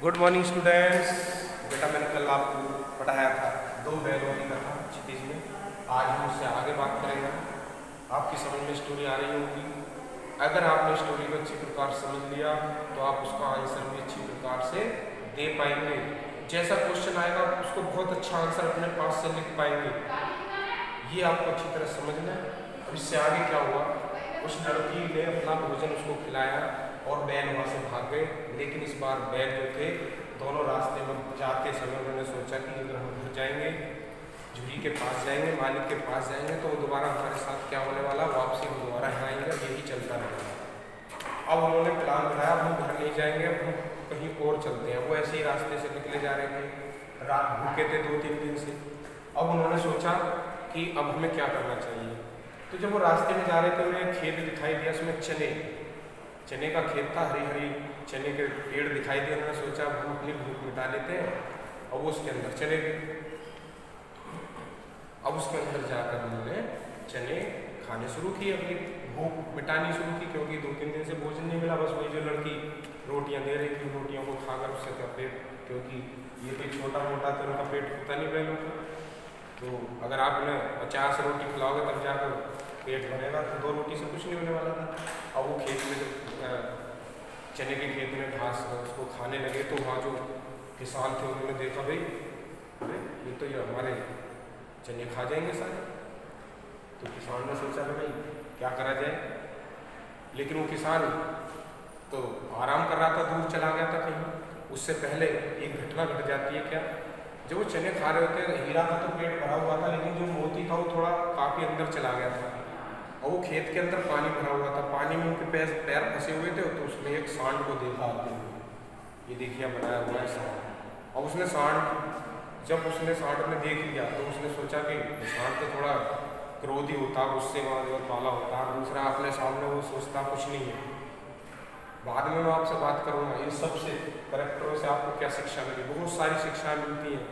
Good morning students. बेटा मैंने कल आपको पढ़ाया था दो बैलों की कथा क्षितिज में। आज हम उससे आगे बात करेंगे। आपकी समझ में स्टोरी आ रही होगी। अगर आपने स्टोरी को अच्छी प्रकार समझ लिया तो आप उसका आंसर भी अच्छी प्रकार से दे पाएंगे। जैसा क्वेश्चन आएगा उसको बहुत अच्छा आंसर अपने पास से लिख पाएंगे। ये आपको अच्छी तरह समझना है। और इससे आगे क्या हुआ, उस लड़की ने अपना भोजन उसको खिलाया और बैल वहाँ से भाग गए। लेकिन इस बार बैल जो थे दोनों रास्ते में जाते समय उन्होंने सोचा कि अगर हम घर जाएंगे, झुरी के पास जाएंगे, मालिक के पास जाएंगे तो वो दोबारा हमारे साथ क्या होने वाला, वापसी हम दोबारा यहाँ आएंगे, यही चलता रहेगा। अब उन्होंने प्लान बनाया, अब हम घर नहीं जाएंगे, अब हम कहीं और चलते हैं। वो ऐसे ही रास्ते से निकले जा रहे थे, रात भूखे थे 2-3 दिन से। अब उन्होंने सोचा कि अब हमें क्या करना चाहिए। तो जब वो रास्ते में जा रहे थे उन्हें खेत दिखाई दिया, उसमें चने का खेत था, हरी हरी चने के पेड़ दिखाई दिए। उन्होंने सोचा हम अपनी भूख मिटा लेते हैं और वो उसके अंदर चले गए। अब उसके अंदर जाकर उन्होंने चने खाने शुरू किए, अपनी भूख मिटानी शुरू की, क्योंकि 2-3 दिन से भोजन नहीं मिला। बस वही जो लड़की रोटियां दे रही थी, रोटियों को खाकर उससे क्या पेट, क्योंकि ये कोई छोटा मोटा तो उनका पेट भरता नहीं बैलों का। तो अगर आप उन्हें 50 रोटी खिलाओगे तब जाकर पेट भरेगा, तो 2 रोटी से कुछ नहीं होने वाला था। अब वो खेत में जब चने के खेत में घास उसको खाने लगे तो वहाँ जो किसान थे उन्होंने देखा, भाई अरे ये तो ये हमारे चने खा जाएंगे सारे। तो किसान ने सोचा भाई क्या करा जाए। लेकिन वो किसान तो आराम कर रहा था, दूर चला गया था कहीं। उससे पहले एक घटना घट जाती है। क्या, जब वो चने खा रहे होते हैं, हीरा का तो पेट भरा हुआ था, लेकिन जो मोती था वो थोड़ा काफ़ी अंदर चला गया था और वो खेत के अंदर पानी भरा हुआ था। पानी में उनके पैर फंसे हुए थे। तो उसने एक सांड को देखा आते हुए, ये देखिए बनाया हुआ है सांड। और उसने जब उसने सांड ने देख लिया तो उसने सोचा कि सांड तो थोड़ा क्रोधी होता, गुस्से वाला होता। दूसरा अपने सामने वो सोचता कुछ नहीं है। बाद में मैं आपसे बात करूँगा इन सब से करेक्टरों से आपको क्या शिक्षा मिली। बहुत सारी शिक्षाएँ मिलती हैं,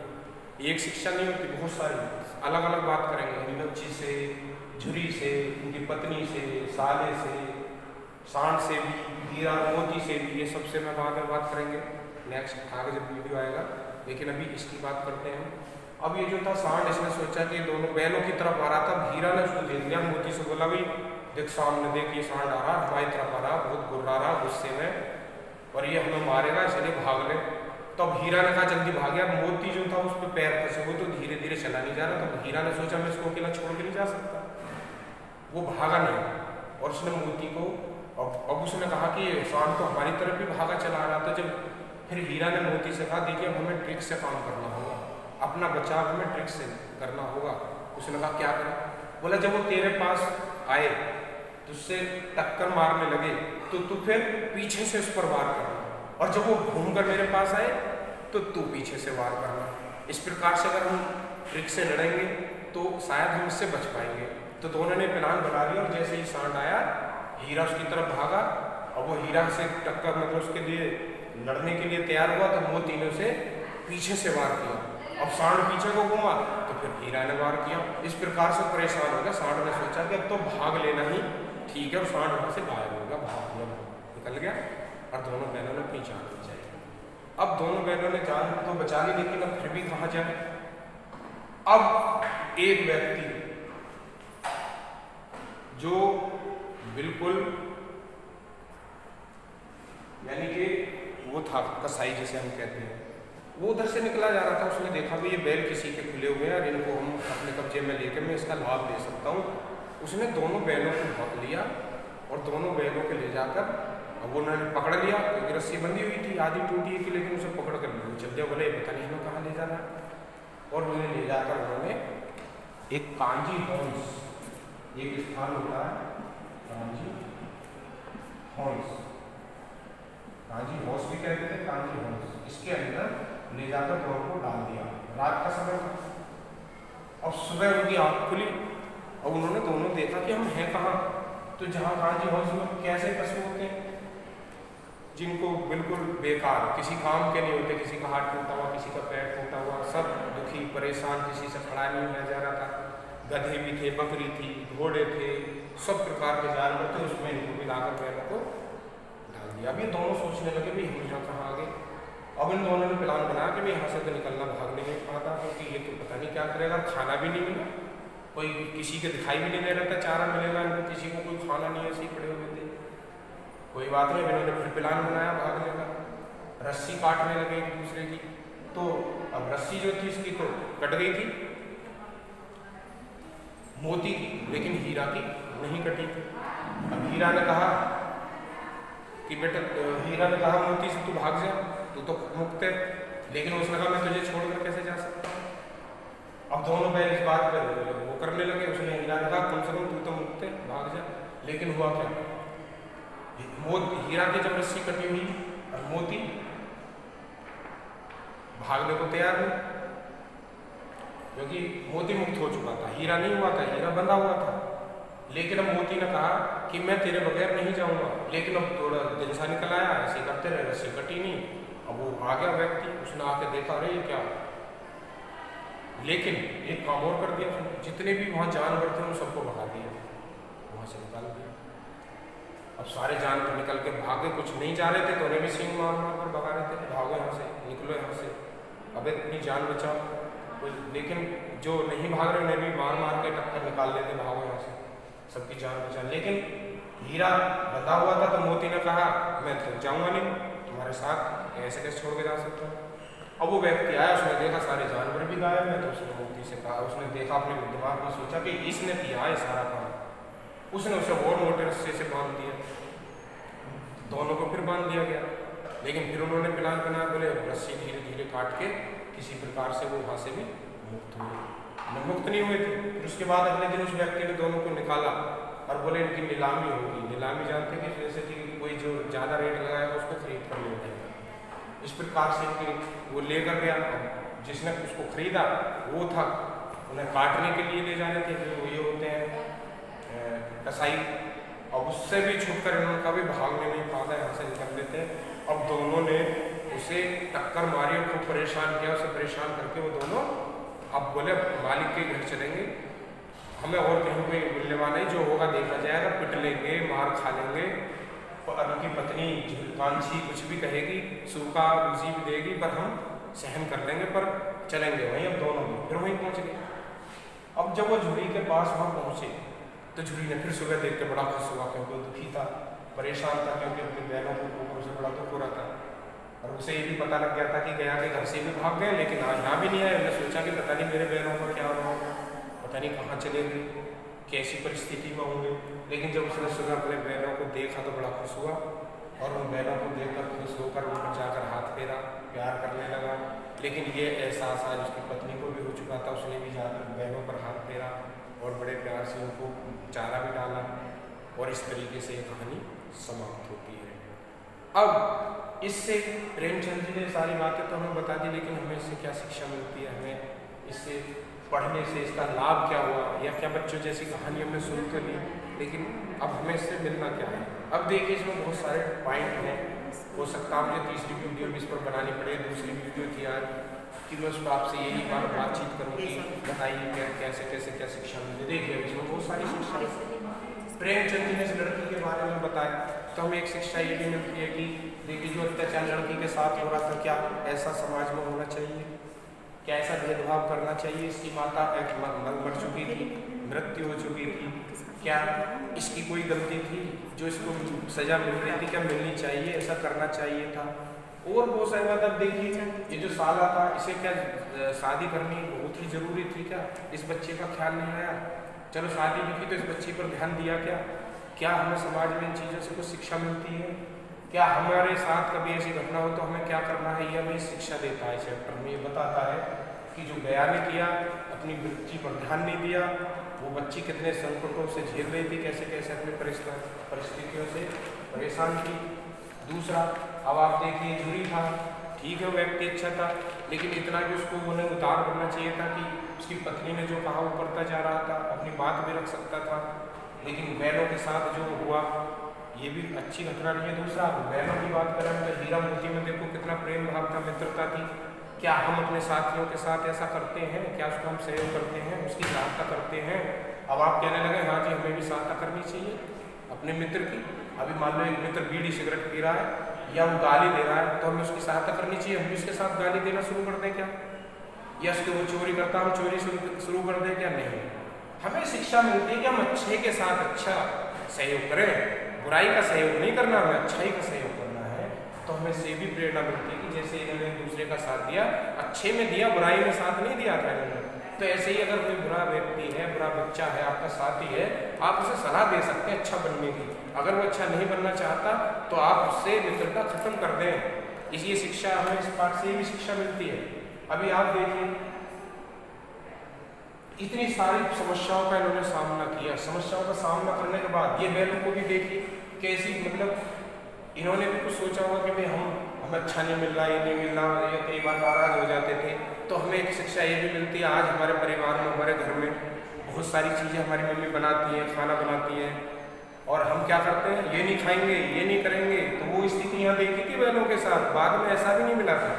एक शिक्षा नहीं होती, बहुत सारी अलग अलग बात करेंगे। हिरण्यकशी से, झुरी से, उनकी पत्नी से, साले से, सांड से भी, हीरा मोती से भी, ये सबसे मैं बाद में बात करेंगे नेक्स्ट आगे जब वीडियो आएगा। लेकिन अभी इसकी बात करते हैं। अब ये जो था सांड, इसने सोचा कि दोनों बैलों की तरफ आ रहा था। हीरा ने उसको देख लिया, मोती से बोला भाई देख सामने देख, ये सांड आ रहा, हमारी तरफ आ रहा, बहुत गुर्रा रहा गुस्से में और ये हमें मारेगा, इसलिए भाग ले। तब हीरा ने कहा जल्दी भाग गया। मोती जो था उस पर पैर फंसे हुए तो धीरे धीरे चला नहीं जा रहा। तब हीरा ने सोचा मैं इसको अकेला छोड़ के नहीं जा सकता। वो भागा नहीं और उसने मोती को, अब उसने कहा कि सांड तो हमारी तरफ भी भागा चला आ रहा था। जब फिर हीरा ने मोती से कहा देखिए अब हमें ट्रिक से काम करना होगा, अपना बचाव हमें ट्रिक से करना होगा। उसने कहा क्या करें। बोला जब वो तेरे पास आए तुझसे टक्कर मारने लगे तो तू फिर पीछे से उस पर वार करना, और जब वो घूमकर मेरे पास आए तो तू पीछे से वार करना। इस प्रकार से अगर हम ट्रिक से लड़ेंगे तो शायद हम इससे बच पाएंगे। तो दोनों ने प्लान बना लिया और जैसे ही सांड आया हीरा उसकी तरफ भागा और वो हीरा से टक्कर मतलब उसके लिए लड़ने के लिए तैयार हुआ तो मोती ने उसे पीछे से वार किया। अब सांड पीछे को घूमा तो फिर हीरा ने वार किया। इस प्रकार से परेशान हो गया। सांड ने सोचा कि अब तो भाग लेना ही ठीक है, और सांड वहाँ से गायब हो गया, भाग गया, निकल गया और दोनों बहनों ने अपनी जान बचाई। अब दोनों बहनों ने जान तो बचा ली, लेकिन अब फिर भी कहाँ जाए। अब एक व्यक्ति जो बिल्कुल यानी कि वो था कसाई जिसे हम कहते हैं, वो उधर से निकला जा रहा था। उसने देखा भी ये बैल किसी के खुले हुए हैं और इनको हम अपने कब्जे में लेकर मैं इसका लाभ ले सकता हूँ। उसने दोनों बैलों को पकड़ लिया और दोनों बैलों को ले जाकर अब वो उन्होंने पकड़ लिया, क्योंकि रस्सी बंधी हुई थी, आधी टूटी थी, लेकिन उसे पकड़ कर चल दिया। बोले पता नहीं हमें कहाँ ले जाना है। और उन्हें ले जाकर उन्होंने एक कांजी हॉर्स, एक स्थान होता है कांजी हॉर्स, कांजी हॉर्स भी कहते थे, कांजी हॉर्स, इसके अंदर ले जाकर दोनों को डाल दिया। रात का समय था। अब सुबह उनकी आँख खुली और उन्होंने दोनों देखा कि हम हैं कहाँ। तो जहाँ कांजी हॉर्स में कैसे पशु होते हैं जिनको बिल्कुल बेकार, किसी काम के नहीं होते, किसी का हाथ टूटा हुआ, किसी का पैर टूटा हुआ, सब दुखी परेशान, किसी से खड़ा नहीं होया जा रहा था। गधे भी थे, बकरी थी, घोड़े थे, सब प्रकार के जानवर थे। उसमें इनको मिलाकर बैलों को डाल दिया। अब ये दोनों सोचने लगे भी हम यहाँ कहाँ आ गए। अब इन दोनों ने प्लान बनाया कि मैं यहाँ से तो निकलना भागने नहीं पाता, क्योंकि ये तो पता नहीं क्या करेगा, खाना भी नहीं मिला, कोई किसी के दिखाई भी नहीं दे रहा था चारा मिलेगा इनको, किसी को कोई खाना नहीं, ऐसे ही पड़े हुए थे। कोई बात नहीं, इन्होंने फिर प्लान बनाया भागने का, रस्सी काटने लगे एक दूसरे की। तो अब रस्सी जो थी इसकी तो कट गई थी मोती की, लेकिन हीरा की नहीं कटी। अब हीरा ने कहा कि बेटा, हीरा ने कहा मोती से तू भाग जा, तू तो मुक्त है, लेकिन उसने कहा मैं तुझे छोड़कर कैसे जा सकता हूँ। अब दोनों बहन इस बात पर वो करने लगे। उसने हीरा ने कहा कम से कम तू तो मुक्त है, भाग जा। लेकिन हुआ क्या, हीरा की जब रस्सी कटी हुई और मोती भागने को तैयार नहीं, क्योंकि मोती मुक्त हो चुका था, हीरा नहीं हुआ था, हीरा बंधा हुआ था। लेकिन अब मोती ने कहा कि मैं तेरे बगैर नहीं जाऊंगा, लेकिन अब थोड़ा दिल सा निकल आया, ऐसे करते रहे, रस्सी कटी नहीं। अब वो आ गया व्यक्ति, उसने आके देखा अरे ये क्या, लेकिन एक काम और कर दिया उसने, जितने भी वहाँ जानवर थे उन सबको भगा दिया, वहाँ से निकाल दिया। अब सारे जानवर निकल के भागे, कुछ नहीं जा रहे थे तो उन्हें भी सींग मार मार कर भगा रहे थे, भागो यहाँ से, निकलो यहाँ से, अब अपनी जान बचाओ। लेकिन जो नहीं भाग रहे उन्हें भी मार मार के टक्कर निकाल लेते, भागो यहाँ से, सबकी जान बचा। लेकिन हीरा बंधा हुआ था तो मोती ने कहा मैं तो जाऊँगा नहीं तुम्हारे साथ, ऐसे कैसे छोड़ के जा सकता हूँ। अब वो व्यक्ति आया, उसने देखा सारे जानवर भी गायब हैं, तो उसने मोती से कहा, उसने देखा अपने दिमाग में, सोचा कि इसने किया है सारा काम, उसने उसे और मोटे रस्से से बांध दिया, दोनों को फिर बांध दिया गया। लेकिन फिर उन्होंने प्लान बनाया, बोले रस्सी धीरे धीरे काट के किसी प्रकार से वो वहाँ से भी मुक्त हुए, मुक्त नहीं हुए थे। फिर उसके बाद अगले दिन उस व्यक्ति ने दोनों को निकाला और बोले इनकी नीलामी होगी। नीलामी जानते कि जैसे कि कोई जो ज़्यादा रेट लगाएगा उसको खरीद कर ले जाएगा, इस प्रकार से इनकी वो लेकर गया। जिसने उसको खरीदा वो था, उन्हें काटने के लिए ले जाने थे, जो ये होते हैं कसाई। अब उससे भी छुपकर इन्होंने कभी भागने नहीं पाता, यहाँ से निकल लेते हैं। अब दोनों ने उसे टक्कर मारी और खूब परेशान किया, उसे परेशान करके वो दोनों अब बोले मालिक के घर चलेंगे, हमें और कहीं कोई मिलने नहीं, जो होगा देखा जाएगा, पिट लेंगे, मार खा लेंगे। और उनकी पत्नी कांची कुछ भी कहेगी, सूखा रूजी भी देगी, पर हम सहन कर लेंगे, पर चलेंगे वहीं। अब दोनों भी फिर वहीं पहुँच गए। अब जब वो झुरी के पास वहाँ पहुँचे तो झुरी ने फिर सुबह देख के बड़ा खुश हुआ, क्योंकि वो दुखी था, परेशान था, क्योंकि अपनी बहनों को उसे बड़ा दुख हो रहा था। और उसे ये भी पता लग गया था कि गया के घर से भी भाग गए, लेकिन आज यहाँ भी नहीं आए। उन्होंने सोचा कि पता नहीं मेरे बहनों का क्या हुआ, पता नहीं कहाँ चले गए, कैसी परिस्थिति में होंगे। लेकिन जब उसने सुबह अपने बहनों को देखा तो बड़ा खुश हुआ, और उन बहनों को देखकर खुश होकर उन पर जाकर हाथ फेरा, प्यार करने लगा। लेकिन ये एहसास आज उसकी पत्नी को भी हो चुका था, उसने भी जाकर बहनों पर हाथ फेरा और बड़े प्यार से उनको चारा भी डाला, और इस तरीके से ये कहानी समाप्त होती है। अब इससे प्रेमचंद जी ने सारी बातें तो हमें बता दी, लेकिन हमें इससे क्या शिक्षा मिलती है, हमें इससे पढ़ने से इसका लाभ क्या हुआ, या क्या बच्चों जैसी कहानी हमने सुन तो ली, लेकिन अब हमें इससे मिलना क्या है। अब देखिए इसमें बहुत सारे पॉइंट हैं, हो सकता है मुझे तीसरी वीडियो भी इस पर बनानी पड़े। दूसरी वीडियो थी आज कि मैं उस पर आपसे यही बातचीत करूँगी, बताइए क्या कैसे कैसे क्या शिक्षा मिली। देखिए इसमें बहुत सारी शिक्षा प्रेमचंद जी ने इस लड़की के बारे में बताया, तो हमें एक शिक्षा ये भी मिलती है कि देखिए जो अत्याचार लड़की के साथ हो रहा था, क्या ऐसा समाज में होना चाहिए, क्या ऐसा भेदभाव करना चाहिए। इसकी माता मर चुकी थी, मृत्यु हो चुकी थी, क्या इसकी कोई गलती थी जो इसको सजा मिल रही थी, क्या मिलनी चाहिए, ऐसा करना चाहिए था। और बहुत सारी बात अब देखिए, ये जो साला था इसे क्या शादी करनी बहुत ही ज़रूरी थी, क्या इस बच्चे का ख्याल नहीं आया। चलो शादी भी की तो इस बच्चे पर ध्यान दिया क्या हमें समाज में इन चीज़ों से कुछ शिक्षा मिलती है, क्या हमारे साथ कभी ऐसी घटना हो तो हमें क्या करना है, ये हमें शिक्षा देता है। चैप्टर में ये बताता है कि जो गया ने किया, अपनी बच्ची पर ध्यान नहीं दिया, वो बच्ची कितने संकटों से झेल रही थी, कैसे कैसे अपनी परिस्थितियों से परेशान थी। दूसरा, अब आप देखिए झुरी था, ठीक है वो व्यक्ति अच्छा था, लेकिन इतना भी उसको उन्हें उतार करना चाहिए था कि उसकी पत्नी ने जो कहा वो करता जा रहा था, अपनी बात भी रख सकता था। लेकिन बहनों के साथ जो हुआ ये भी अच्छी घटना नहीं है। दूसरा, बहनों की बात करें तो हीरा मोती में देखो कितना प्रेम भाव था, मित्रता थी। क्या हम अपने साथियों के साथ ऐसा करते हैं, क्या उसको हम सहयोग करते हैं, उसकी सहायता करते हैं। अब आप कहने लगे हाँ जी हमें भी सहायता करनी चाहिए अपने मित्र की। अभी मान लो एक मित्र बीड़ी सिगरेट पी रहा है, या वो गाली दे रहा है तो हमें उसकी सहायता करनी चाहिए, हम भी उसके साथ गाली देना शुरू कर दें क्या? या उसके वो चोरी करता हम चोरी शुरू कर दें क्या? नहीं, हमें शिक्षा मिलती है कि हम अच्छे के साथ अच्छा सहयोग करें, बुराई का सहयोग नहीं करना, हमें अच्छाई का सहयोग करना है। तो हमें से भी प्रेरणा मिलती है कि जैसे इन्होंने एक दूसरे का साथ दिया, अच्छे में दिया, बुराई में साथ नहीं दिया था इन्होंने, तो ऐसे ही अगर कोई बुरा व्यक्ति है, बुरा बच्चा है, आपका साथी है, आप उसे सलाह दे सकते हैं अच्छा बनने की। अगर वो अच्छा नहीं बनना चाहता तो आप उससे मित्रता खत्म कर दें। इसलिए शिक्षा हमें इस पाठ से भी शिक्षा मिलती है। अभी आप देखिए इतनी सारी समस्याओं का इन्होंने सामना किया, समस्याओं का सामना करने के बाद ये बहनों को भी देखिए कैसी, मतलब इन्होंने भी कुछ सोचा होगा कि भाई हमें अच्छा नहीं मिल रहा, ये नहीं मिल रहा, या कई बार नाराज हो जाते थे। तो हमें एक शिक्षा ये भी मिलती है, आज हमारे परिवार में, हमारे घर में बहुत सारी चीज़ें हमारी मम्मी बनाती हैं, खाना बनाती हैं, और हम क्या करते हैं, ये नहीं खाएंगे, ये नहीं करेंगे। तो वो स्थितियाँ देखी थी बहनों के साथ, बाद में ऐसा भी नहीं मिला था।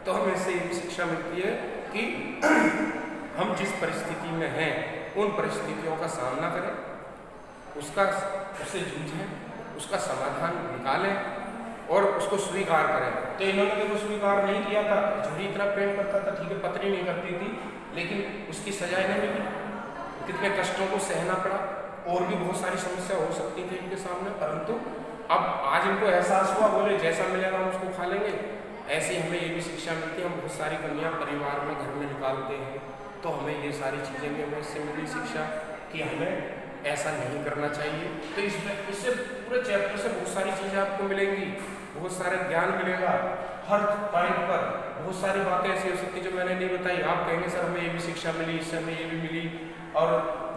तो हमें इससे ये भी शिक्षा मिलती है कि हम जिस परिस्थिति में हैं उन परिस्थितियों का सामना करें, उससे जूझें, उसका समाधान निकालें और उसको स्वीकार करें। तो इन्होंने देखो स्वीकार नहीं किया था, झूठी इतना प्रेम करता था, ठीक है पत्नी नहीं करती थी, लेकिन उसकी सजा नहीं मिली, कितने कष्टों को सहना पड़ा, और भी बहुत सारी समस्या हो सकती थी इनके सामने, परंतु अब आज इनको एहसास हुआ, बोले जैसा मिलेगा हम उसको खा लेंगे। ऐसी हमें ये भी शिक्षा मिलती है, हम बहुत सारी कमियाँ परिवार में, घर में निकालते हैं, तो हमें ये सारी चीज़ें भी हमें इससे मिली शिक्षा कि हमें ऐसा नहीं करना चाहिए। तो इससे पूरे चैप्टर से बहुत सारी चीज़ें आपको मिलेंगी, बहुत सारे ज्ञान मिलेगा, हर पॉइंट पर बहुत सारी बातें ऐसी हो सकती जो मैंने नहीं बताई। आप कहेंगे सर हमें ये भी शिक्षा मिली, इससे हमें ये भी मिली, और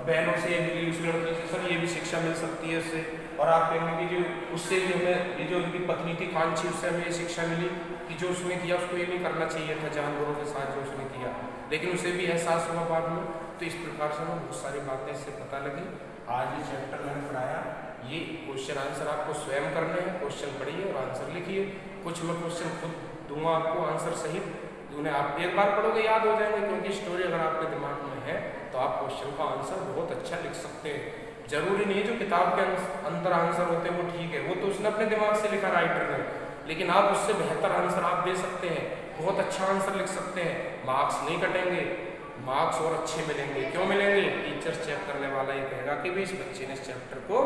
बहनों से ये मिली, उस लड़की से सर ये भी शिक्षा मिल सकती है उससे, और आप कहेंगे कि जो उससे भी हमें, ये जो उनकी पत्नी थी कांची, उससे हमें ये शिक्षा मिली कि जो उसने किया उसको ये नहीं करना चाहिए था, जानवरों के साथ जो उसने किया, लेकिन उसे भी एहसास हुआ बाद में। तो इस प्रकार से हमें बहुत सारी बातें इससे पता लगी। आज ये चैप्टर मैंने पढ़ाया, ये क्वेश्चन आंसर आपको स्वयं करने हैं, क्वेश्चन पढ़िए और आंसर लिखिए। कुछ मैं क्वेश्चन खुद दूंगा आपको आंसर सहित, उन्हें आप एक बार पढ़ोगे याद हो जाएंगे, क्योंकि स्टोरी अगर आपके दिमाग में है तो आप क्वेश्चन का आंसर बहुत अच्छा लिख सकते हैं। जरूरी नहीं है जो किताब के अंदर आंसर होते हैं वो ठीक है, वो तो उसने अपने दिमाग से लिखा राइटर ने, लेकिन आप उससे बेहतर आंसर आप दे सकते हैं, बहुत अच्छा आंसर लिख सकते हैं। मार्क्स नहीं कटेंगे, मार्क्स और अच्छे मिलेंगे। क्यों मिलेंगे? टीचर चेक करने वाला ये कहेगा कि भाई इस बच्चे ने इस चैप्टर को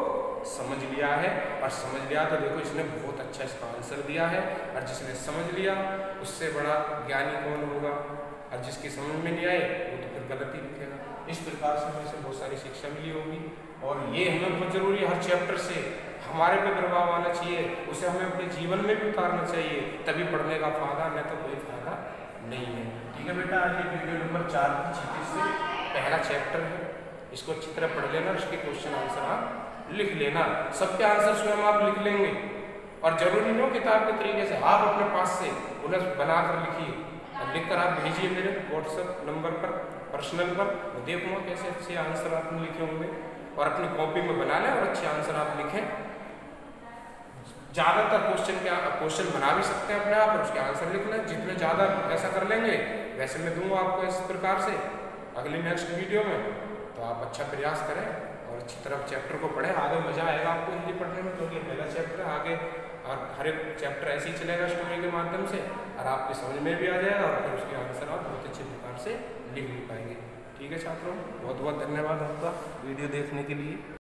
समझ लिया है, और समझ लिया तो देखो इसने बहुत अच्छा इसका आंसर दिया है। और जिसने समझ लिया उससे बड़ा ज्ञानी कौन होगा, और जिसकी समझ में नहीं आए वो तो फिर गलती लिखेगा। इस प्रकार से हमें से बहुत सारी शिक्षा मिली होगी, और ये हमें बहुत जरूरी है, हर चैप्टर से हमारे पे प्रभाव आना चाहिए, उसे हमें अपने जीवन में भी उतारना चाहिए, तभी पढ़ने का फायदा, नहीं तो कोई फायदा नहीं है। ठीक है बेटा, आज ये वीडियो नंबर 4 की चीज़ से पहला चैप्टर है, इसको अच्छी तरह पढ़ लेना, इसके क्वेश्चन आंसर आप लिख लेना, सबके आंसर स्वयं आप लिख लेंगे, और जरूरी नहीं हो किताब के तरीके से, आप अपने पास से उन्हें बनाकर लिखिए और लिख कर आप भेजिए मेरे व्हाट्सएप नंबर पर, पर्सनल पर, मैं देखूँगा कैसे अच्छे आंसर आपने लिखे होंगे, और अपनी कॉपी में बना लें और अच्छे आंसर आप लिखें। ज़्यादातर क्वेश्चन बना भी सकते हैं अपने आप, और उसके आंसर लिख लें, जितने ज़्यादा ऐसा कर लेंगे वैसे मैं दूंगा आपको इस प्रकार से अगली नेक्स्ट वीडियो में। तो आप अच्छा प्रयास करें और अच्छी तरह चैप्टर को पढ़ें, आगे मज़ा आएगा आपको हिंदी पढ़ने में, क्योंकि पहला चैप्टर है, आगे और हर एक चैप्टर ऐसे ही चलेगा स्टोरी के माध्यम से, और आपकी समझ में भी आ जाएगा, और फिर उसके आंसर आप बहुत अच्छे प्रकार से लिख भी पाएंगे। ठीक है छात्रों, बहुत बहुत धन्यवाद आपका वीडियो देखने के लिए।